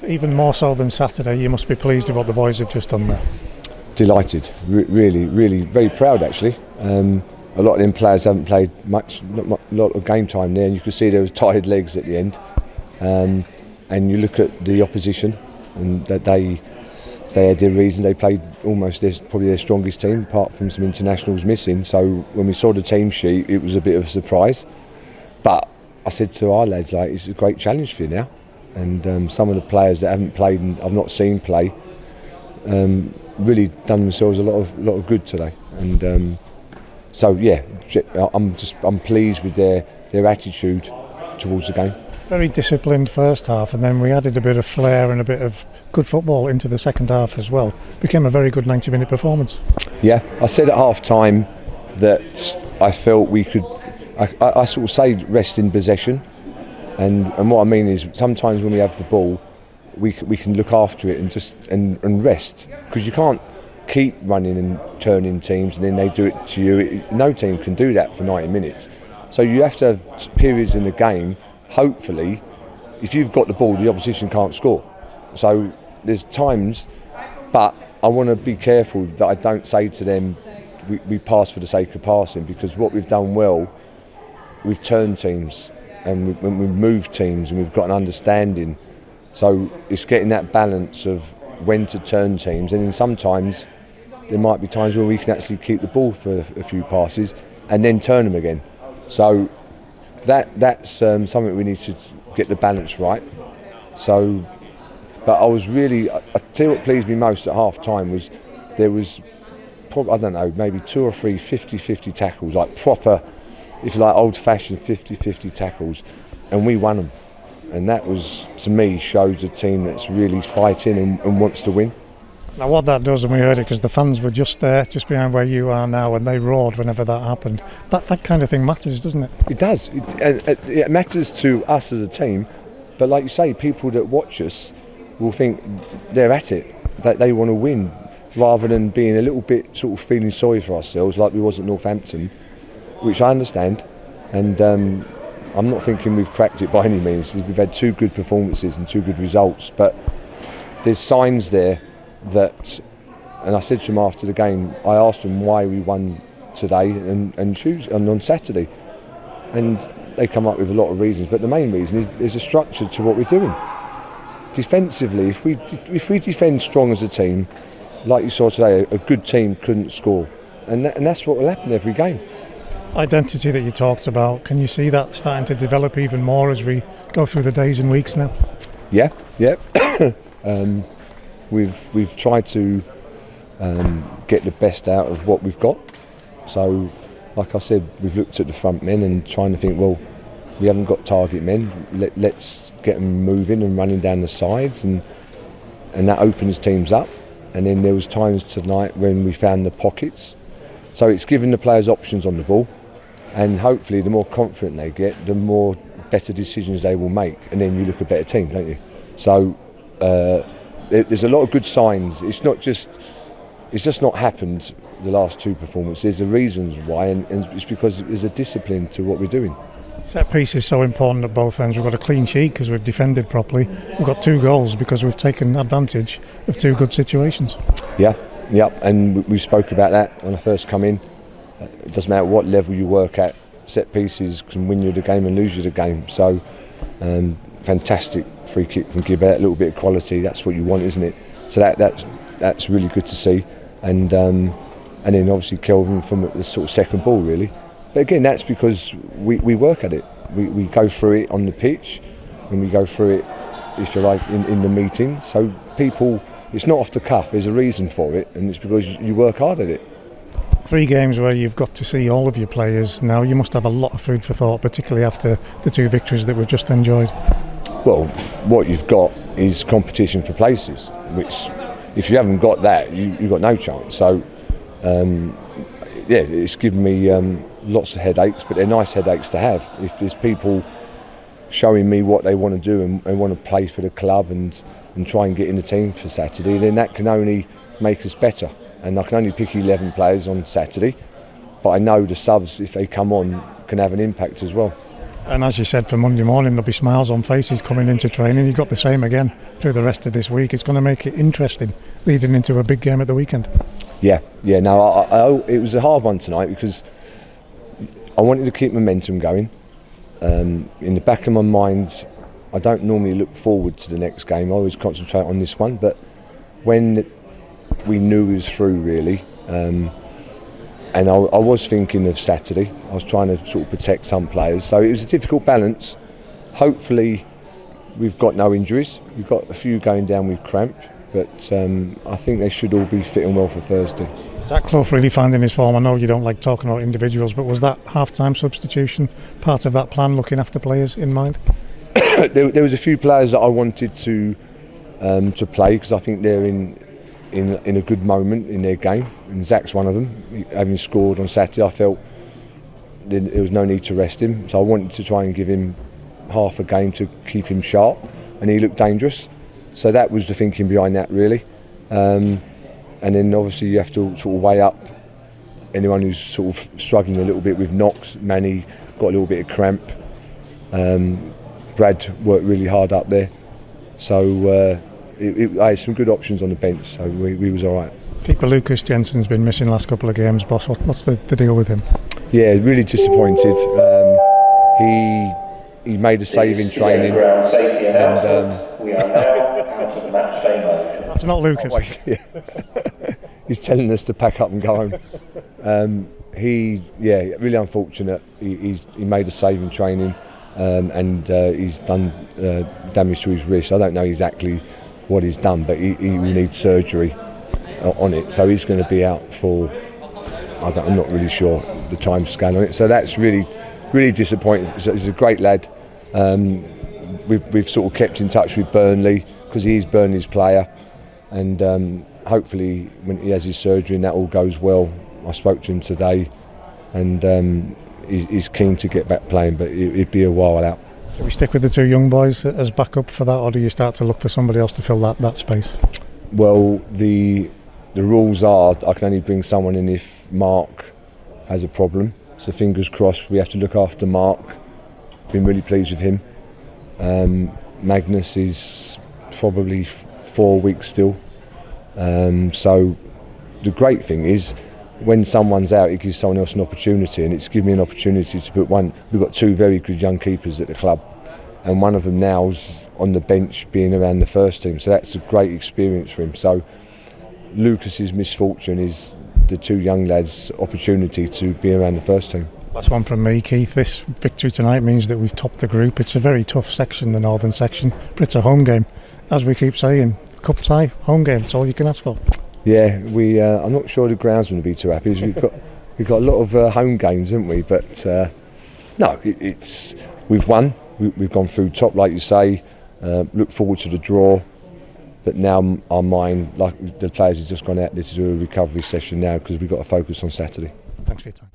even more so than Saturday, you must be pleased with what the boys have just done there. Delighted, really very proud actually. A lot of them players haven't played much, not a lot of game time there, and you could see there was tired legs at the end. And you look at the opposition, and that they had their reason. They played almost probably their strongest team, apart from some internationals missing. So when we saw the team sheet, it was a bit of a surprise. But I said to our lads, like, it's a great challenge for you now. And some of the players that haven't played and I've not seen play, really done themselves a lot of good today. And so yeah, I'm pleased with their attitude towards the game. Very disciplined first half, and then we added a bit of flair and a bit of good football into the second half as well. Became a very good 90-minute performance. Yeah, I said at half time that I felt we could. I sort of say rest in possession, and what I mean is sometimes when we have the ball, we can look after it and just and rest, because you can't keep running and turning teams and then they do it to you. No team can do that for 90 minutes. So you have to have periods in the game. Hopefully, if you've got the ball, the opposition can't score. So there's times, but I want to be careful that I don't say to them, we pass for the sake of passing, because what we've done well, we've turned teams and we've moved teams and we've got an understanding. So it's getting that balance of when to turn teams, and then sometimes there might be times where we can actually keep the ball for a few passes and then turn them again. So that's something we need to get the balance right. So, but I was really, I tell you what pleased me most at half time was there was probably, I don't know, maybe 2 or 3 50-50 tackles, like proper, if you like, old-fashioned 50-50 tackles, and we won them. And that was, to me, shows a team that's really fighting and wants to win. Now what that does, and we heard it because the fans were just there, just behind where you are now, and they roared whenever that happened. That kind of thing matters, doesn't it? It does. It matters to us as a team, but like you say, people that watch us will think they're at it, that they want to win, rather than being a little bit sort of feeling sorry for ourselves like we was at Northampton, which I understand. And I'm not thinking we've cracked it by any means. We've had 2 good performances and 2 good results, but there's signs there that, and I said to them after the game, I asked them why we won today and on Saturday, and they come up with a lot of reasons, but the main reason is there's a structure to what we're doing. Defensively, if we defend strong as a team, like you saw today, a good team couldn't score, and that's what will happen every game. Identity that you talked about, can you see that starting to develop even more as we go through the days and weeks now? Yeah. We've tried to get the best out of what we've got. So, like I said, we've looked at the front men and trying to think, well, we haven't got target men. Let's get them moving and running down the sides, and that opens teams up. And then there was times tonight when we found the pockets. So it's giving the players options on the ball, and hopefully the more confident they get, the more better decisions they will make, and then you look a better team, don't you? So there's a lot of good signs. It's just not happened the last 2 performances. There's the reasons why, and it's because there's a discipline to what we're doing. Set piece is so important at both ends. We've got a clean sheet because we've defended properly. We've got 2 goals because we've taken advantage of 2 good situations. Yeah, and we spoke about that when I first come in. It doesn't matter what level you work at, set pieces can win you the game and lose you the game. So fantastic free kick from Gibbet, a little bit of quality, that's what you want, isn't it? So that's really good to see. And then obviously Kelvin from the sort of second ball, really. But again, that's because we work at it. We go through it on the pitch, and we go through it, if you like, in the meetings. So people, it's not off the cuff, there's a reason for it, and it's because you work hard at it. 3 games where you've got to see all of your players. Now you must have a lot of food for thought, particularly after the 2 victories that we've just enjoyed. Well, what you've got is competition for places, which if you haven't got that, you've got no chance. So it's given me lots of headaches, but they're nice headaches to have. If there's people showing me what they want to do and want to play for the club and try and get in the team for Saturday, then that can only make us better. And I can only pick 11 players on Saturday, but I know the subs, if they come on, can have an impact as well. And as you said, for Monday morning there'll be smiles on faces coming into training. You've got the same again through the rest of this week. It's going to make it interesting leading into a big game at the weekend. Yeah. No, it was a hard one tonight because I wanted to keep momentum going. In the back of my mind, I don't normally look forward to the next game. I always concentrate on this one. But when we knew it was through, really, and I was thinking of Saturday. I was trying to sort of protect some players. So it was a difficult balance. Hopefully, we've got no injuries. We've got a few going down with cramp, but I think they should all be fit and well for Thursday. Zach Clough really finding his form. I know you don't like talking about individuals, but was that half-time substitution part of that plan, looking after players in mind? There was a few players that I wanted to play because I think they're in a good moment in their game, and Zach's one of them. Having scored on Saturday, I felt there was no need to rest him, so I wanted to try and give him half a game to keep him sharp, and he looked dangerous. So that was the thinking behind that, really. And then obviously you have to sort of weigh up anyone who's sort of struggling a little bit with knocks. Manny got a little bit of cramp. Brad worked really hard up there. So I had some good options on the bench, so we was all right. Keeper Lucas Jensen's been missing the last couple of games, boss. What's the deal with him? Yeah, really disappointed. He made a save in training. And we are now out of the match day mode. That's not Lucas. Yeah. He's telling us to pack up and go home. Really unfortunate. He made a save in training, and he's done damage to his wrist. I don't know exactly what he's done, but he will need surgery on it. So he's going to be out for, I'm not really sure the time scale on it. So that's really disappointing. He's a great lad. We've sort of kept in touch with Burnley because he's Burnley's player, and hopefully when he has his surgery and that all goes well. I spoke to him today, and he's keen to get back playing, but it'd be a while out. Do we stick with the two young boys as backup for that, or do you start to look for somebody else to fill that space? Well, the rules are I can only bring someone in if Mark has a problem. So fingers crossed. We have to look after Mark. Been really pleased with him. Magnus is probably 4 weeks still. So the great thing is when someone's out, it gives someone else an opportunity, and it's given me an opportunity to put one. We've got two very good young keepers at the club, and one of them now's on the bench being around the first team, so that's a great experience for him. So Lucas's misfortune is the two young lads' opportunity to be around the first team. Last one from me, Keith. This victory tonight means that we've topped the group. It's a very tough section, the northern section, but it's a home game. As we keep saying, cup tie, home game, it's all you can ask for. Yeah, I'm not sure the ground's going to be too happy. We've got a lot of home games, haven't we? But no, we've won. We've gone through top, like you say. Look forward to the draw. But now our mind, like the players have just gone out there to do a recovery session now because we've got to focus on Saturday. Thanks for your time.